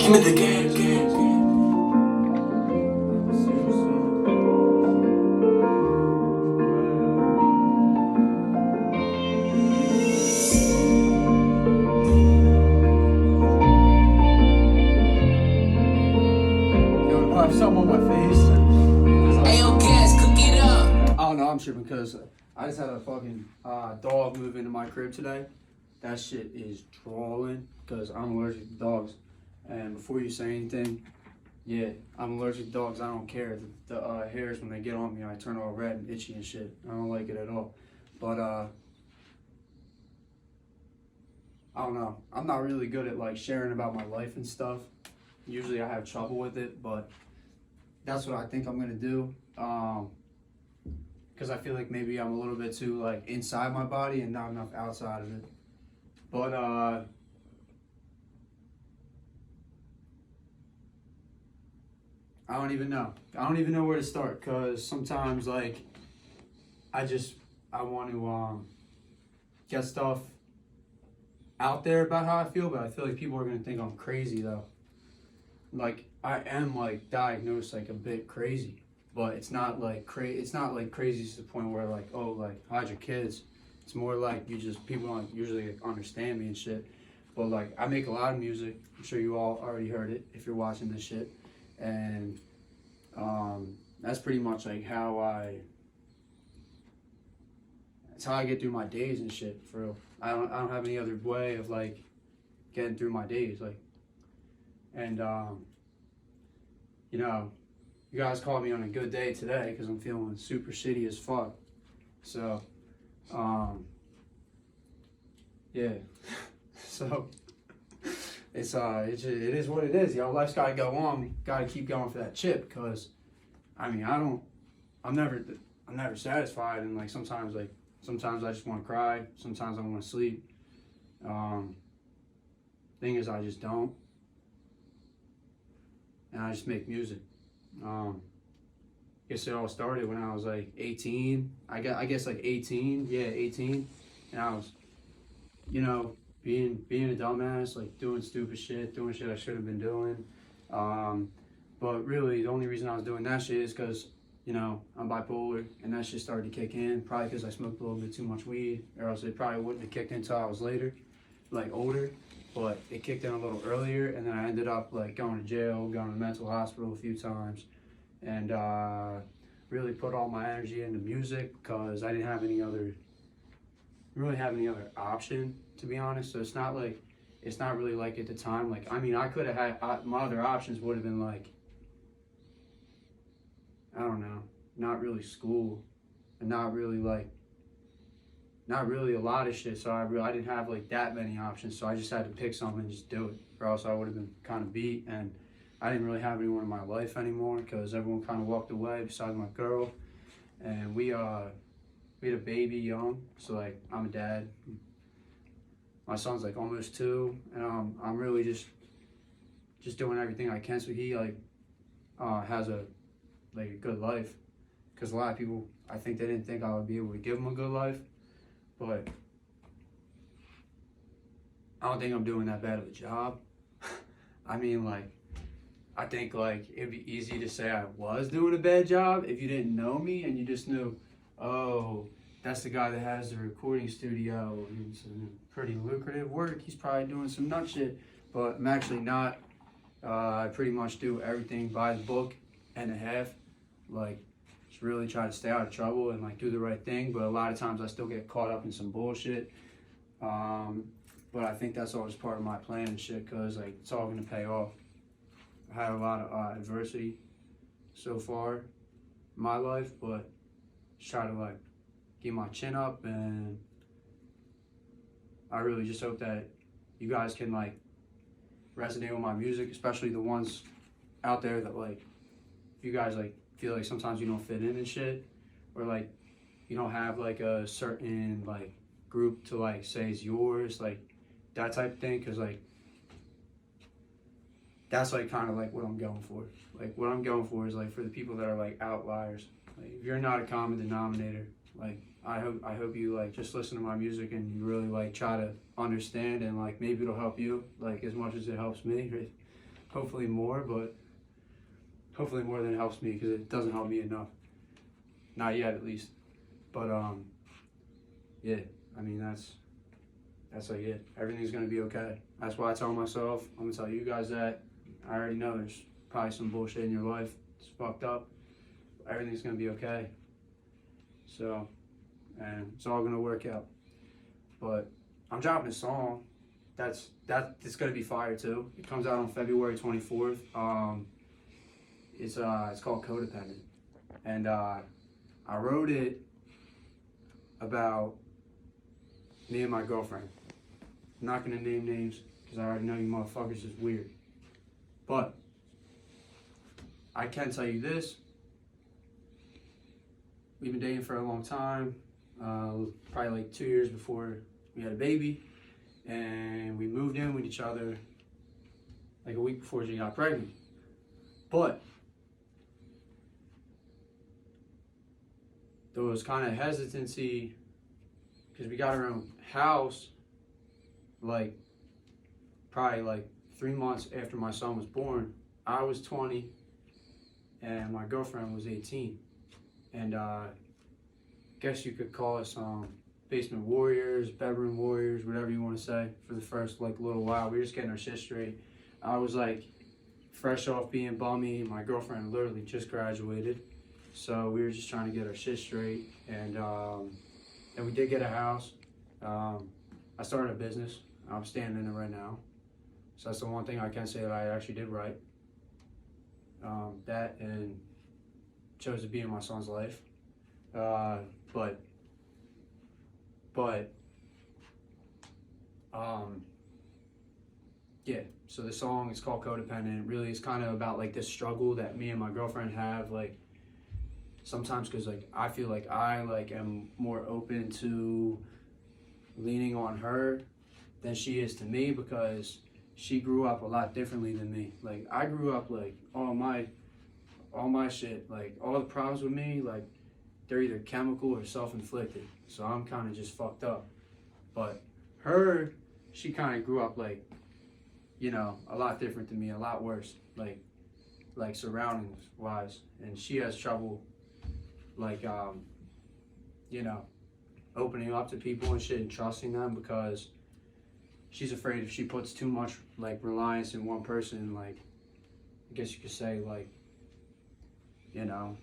Give me the game. I have something on my face. Ayo, gas, cook it up. I don't know, I'm tripping because I just had a fucking dog move into my crib today. That shit is drawing because I'm allergic to dogs. And before you say anything, yeah, I'm allergic to dogs. I don't care. The hairs, when they get on me, I turn all red and itchy and shit. I don't like it at all. But I don't know. I'm not really good at like sharing about my life and stuff. Usually I have trouble with it, but that's what I think I'm gonna do. Because I feel like maybe I'm a little bit too like inside my body and not enough outside of it. But I don't even know. I don't even know where to start because sometimes like I want to get stuff out there about how I feel, but I feel like people are gonna think I'm crazy though. Like I am like diagnosed like a bit crazy, but it's not like it's not like crazy to the point where like, oh, like hide your kids. It's more like people don't usually understand me and shit. But like I make a lot of music. I'm sure you all already heard it if you're watching this shit. And that's pretty much like that's how I get through my days and shit, for real. I don't have any other way of like getting through my days, like. And you know, you guys called me on a good day today because I'm feeling super shitty as fuck. So yeah. So it is what it is, yo. Life's gotta go on. Gotta keep going for that chip, because I mean I'm never satisfied, and like sometimes I just want to cry, sometimes I want to sleep. Thing is, I just don't, and I just make music. I guess it all started when I was like 18. I guess like 18, yeah, 18, and I was, you know, being a dumbass, like doing stupid shit, doing shit I should have been doing. But really, the only reason I was doing that shit is because, you know, I'm bipolar, and that shit started to kick in, probably because I smoked a little bit too much weed, or else it probably wouldn't have kicked in until I was later, like older. But it kicked in a little earlier, and then I ended up like going to jail, going to mental hospital a few times, and really put all my energy into music because I didn't really have any other option, to be honest. So it's not really like at the time, like, I mean, I could have had, my other options would have been like, I don't know, not really school, and not really a lot of shit. So I didn't have like that many options. So I just had to pick something and just do it, or else I would have been kind of beat. And I didn't really have anyone in my life anymore because everyone kind of walked away besides my girl. And we had a baby young, so like I'm a dad. My son's like almost 2, and I'm really just doing everything I can so he like has a good life. Because a lot of people, I think they didn't think I would be able to give him a good life, but I don't think I'm doing that bad of a job. I mean, like, I think like it'd be easy to say I was doing a bad job if you didn't know me and you just knew, oh, that's the guy that has the recording studio and some pretty lucrative work. He's probably doing some nut shit, but I'm actually not. I pretty much do everything by the book and a half. Like, just really try to stay out of trouble and like do the right thing. But a lot of times I still get caught up in some bullshit. But I think that's always part of my plan and shit, because like it's all gonna pay off. I had a lot of adversity so far in my life, but just try to like get my chin up, and I really just hope that you guys can like resonate with my music, especially the ones out there that like, if you guys like feel like sometimes you don't fit in and shit, or like you don't have like a certain like group to like say is yours, like that type of thing, because like that's like kind of like what I'm going for. Like what I'm going for is like for the people that are like outliers. Like if you're not a common denominator, like I hope you like just listen to my music and you really like try to understand, and like maybe it'll help you like as much as it helps me. hopefully more, but hopefully more than it helps me, because it doesn't help me enough. Not yet, at least. But yeah, I mean, that's like it. Everything's gonna be okay. That's why I tell myself. I'm gonna tell you guys that. I already know there's probably some bullshit in your life. It's fucked up. Everything's gonna be okay. So, and it's all gonna work out. But I'm dropping a song. It's gonna be fire too. It comes out on February 24th. It's called Codependent, and I wrote it about me and my girlfriend. I'm not gonna name names because I already know you motherfuckers is weird. But I can tell you this: we've been dating for a long time, probably like 2 years before we had a baby, and we moved in with each other like a week before she got pregnant. But there was kind of hesitancy because we got our own house like probably like 3 months after my son was born. I was 20 and my girlfriend was 18, and guess you could call us basement warriors, bedroom warriors, whatever you want to say. For the first like little while, we were just getting our shit straight. I was like fresh off being bummy. My girlfriend literally just graduated, so we were just trying to get our shit straight. And we did get a house. I started a business. I'm standing in it right now. So that's the one thing I can say that I actually did right. That and chose to be in my son's life. But yeah, so the song is called Codependent. Really, it's kind of about like this struggle that me and my girlfriend have, like sometimes, because like I feel like I like am more open to leaning on her than she is to me, because she grew up a lot differently than me. Like I grew up like all my shit, like all the problems with me, like they're either chemical or self-inflicted. So I'm kind of just fucked up. But her, she kind of grew up like, you know, a lot different than me, a lot worse, like surroundings wise. And she has trouble like you know, opening up to people and shit and trusting them, because she's afraid if she puts too much like reliance in one person, like I guess you could say, like, you know,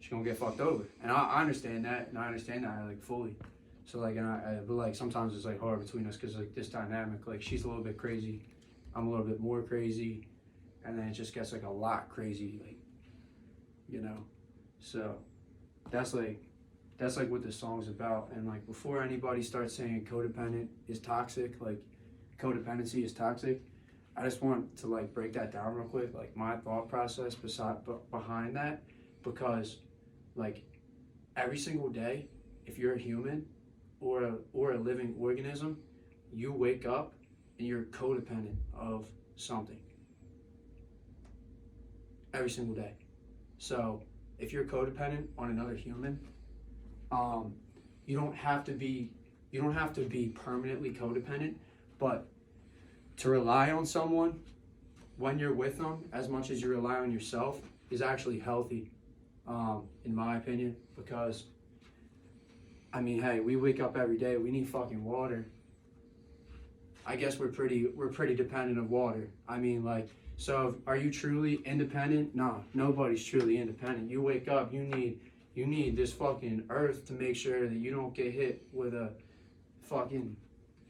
she's gonna get fucked over. And I understand that, and I understand that like fully. So like, and but like sometimes it's like hard between us, because like this dynamic, like she's a little bit crazy, I'm a little bit more crazy, and then it just gets like a lot crazy, like, you know. So that's like what this song's about. And like before anybody starts saying codependent is toxic, like codependency is toxic, I just want to like break that down real quick, like my thought process behind that. Because like every single day, if you're a human or a living organism, you wake up and you're codependent of something every single day. So if you're codependent on another human, you don't have to be permanently codependent, but to rely on someone when you're with them as much as you rely on yourself is actually healthy, in my opinion. Because I mean, hey, we wake up every day, we need fucking water. I guess we're pretty dependent of water. I mean, like, so are you truly independent? No, nobody's truly independent. You wake up, you need this fucking earth to make sure that you don't get hit with a fucking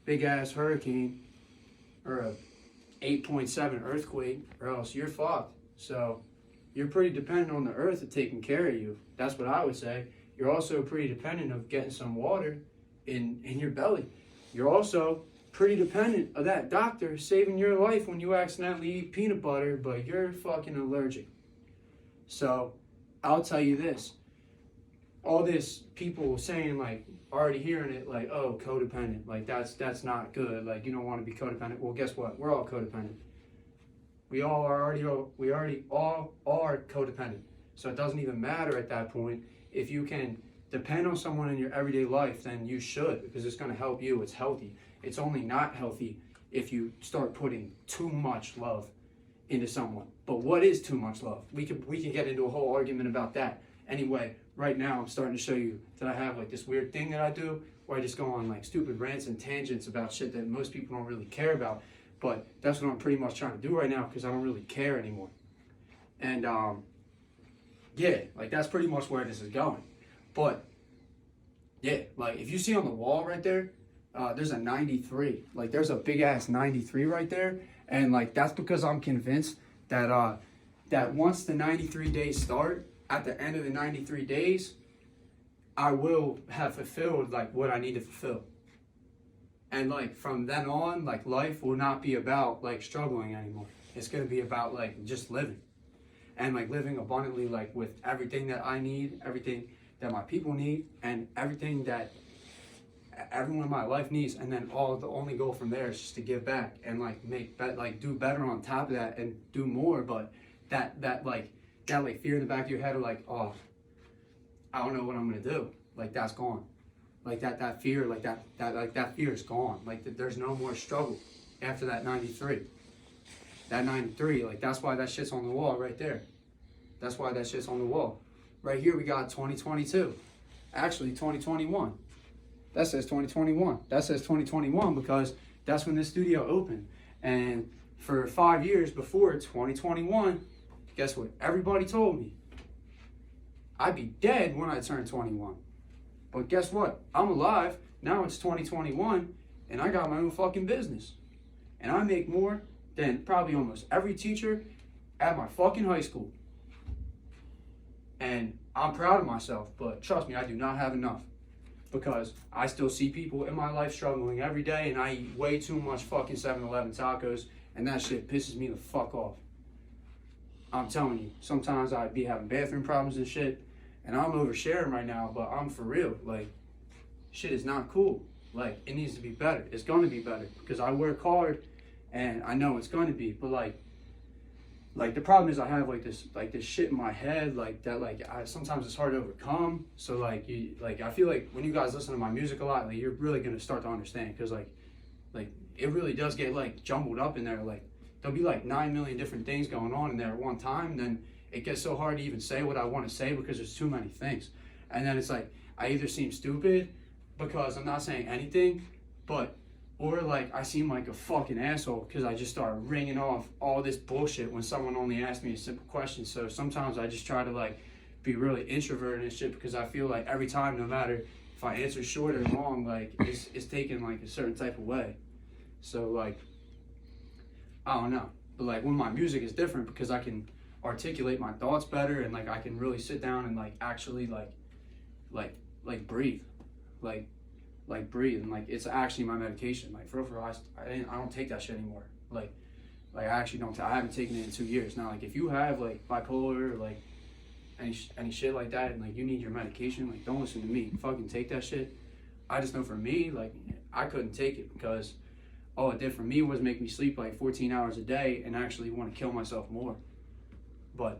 big ass hurricane or a 8.7 earthquake, or else you're fucked. So you're pretty dependent on the earth taking care of you. That's what I would say. You're also pretty dependent of getting some water in your belly. You're also pretty dependent of that doctor saving your life when you accidentally eat peanut butter, but you're fucking allergic. So I'll tell you this. All this people saying, like, already hearing it, like, oh, codependent, like that's not good, like you don't want to be codependent. Well, guess what? We're all codependent. We already all are codependent. So it doesn't even matter at that point. If you can depend on someone in your everyday life, then you should, because it's going to help you. It's healthy. It's only not healthy if you start putting too much love into someone. But what is too much love? We can get into a whole argument about that. Anyway, right now I'm starting to show you that I have like this weird thing that I do where I just go on like stupid rants and tangents about shit that most people don't really care about. But that's what I'm pretty much trying to do right now because I don't really care anymore. And yeah, like that's pretty much where this is going. But yeah, like if you see on the wall right there, there's a 93. Like there's a big ass 93 right there. And like that's because I'm convinced that that once the 93 days start, at the end of the 93 days, I will have fulfilled like what I need to fulfill. And like from then on, like life will not be about like struggling anymore. It's gonna be about like just living. And like living abundantly, like with everything that I need, everything that my people need, and everything that everyone in my life needs. And then the only goal from there is just to give back and like do better on top of that and do more. But that fear in the back of your head of like, oh, I don't know what I'm gonna do. Like that's gone. Like that fear, that fear is gone. Like there's no more struggle after that 93. That 93, like that's why that shit's on the wall right there. That's why that shit's on the wall. Right here we got 2022. Actually 2021. That says 2021. That says 2021 because that's when this studio opened. And for 5 years before 2021, guess what? Everybody told me I'd be dead when I turned 21. But guess what? I'm alive. Now it's 2021 and I got my own fucking business. And I make more than probably almost every teacher at my fucking high school. And I'm proud of myself, but trust me, I do not have enough. Because I still see people in my life struggling every day and I eat way too much fucking 7-Eleven tacos and that shit pisses me the fuck off. I'm telling you, sometimes I'd be having bathroom problems and shit and I'm oversharing right now, but I'm for real. Like, shit is not cool. Like, it needs to be better. It's going to be better because I work hard and I know it's going to be, but like the problem is I have like this shit in my head sometimes it's hard to overcome. So I feel like when you guys listen to my music a lot, like you're really gonna start to understand because like it really does get like jumbled up in there. Like there'll be like 9 million different things going on in there at one time. And then it gets so hard to even say what I want to say because there's too many things. And then it's like I either seem stupid because I'm not saying anything, or like I seem like a fucking asshole because I just start ringing off all this bullshit when someone only asks me a simple question. So sometimes I just try to like be really introverted and shit because I feel like every time, no matter if I answer short or wrong, like it's taken like a certain type of way. So like, I don't know. But like when my music is different because I can articulate my thoughts better and like I can really sit down and like actually like breathe. Like breathe, and like it's actually my medication. Like for real, I don't take that shit anymore. Like I actually don't. I haven't taken it in 2 years now. Like if you have like bipolar or like any shit like that, and like you need your medication, like don't listen to me. Fucking take that shit. I just know for me, like I couldn't take it because all it did for me was make me sleep like 14 hours a day and actually want to kill myself more. But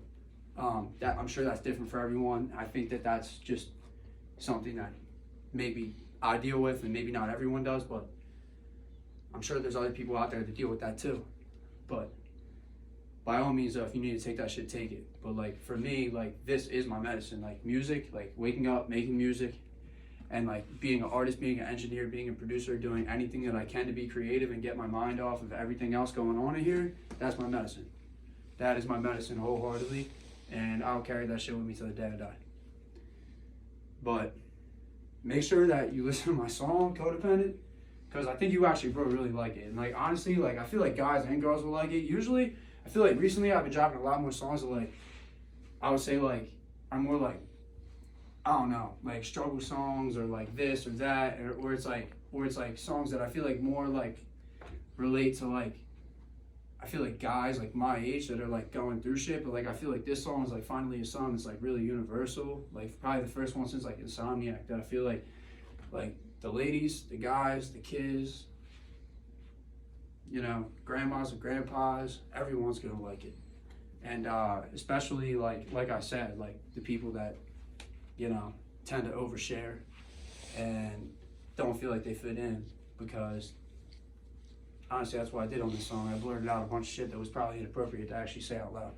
that I'm sure that's different for everyone. I think that that's just something that maybe I deal with and maybe not everyone does, but I'm sure there's other people out there that deal with that too. But by all means, if you need to take that shit, take it. But like for me, like this is my medicine. Like music, like waking up, making music, and like being an artist, being an engineer, being a producer, doing anything that I can to be creative and get my mind off of everything else going on in here, that's my medicine. That is my medicine wholeheartedly, and I'll carry that shit with me till the day I die. But make sure that you listen to my song, Codependent, because I think you actually really like it. And like honestly, like I feel like guys and girls will like it. Usually, I feel like recently I've been dropping a lot more songs that like, I would say like, I'm more like, I don't know, like struggle songs or like this or that, or it's like songs that I feel like more like relate to like, I feel like guys like my age that are like going through shit, but like I feel like this song is like finally a song that's like really universal. Like probably the first one since like Insomniac that I feel like the ladies, the guys, the kids, you know, grandmas and grandpas, everyone's gonna like it. And especially like I said, like the people that, you know, tend to overshare and don't feel like they fit in because honestly, that's what I did on this song. I blurted out a bunch of shit that was probably inappropriate to actually say out loud.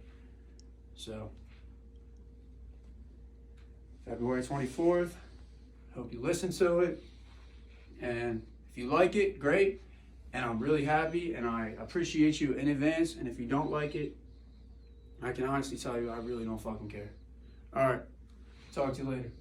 So, February 24th, hope you listen to it. And if you like it, great. And I'm really happy and I appreciate you in advance. And if you don't like it, I can honestly tell you I really don't fucking care. All right. Talk to you later.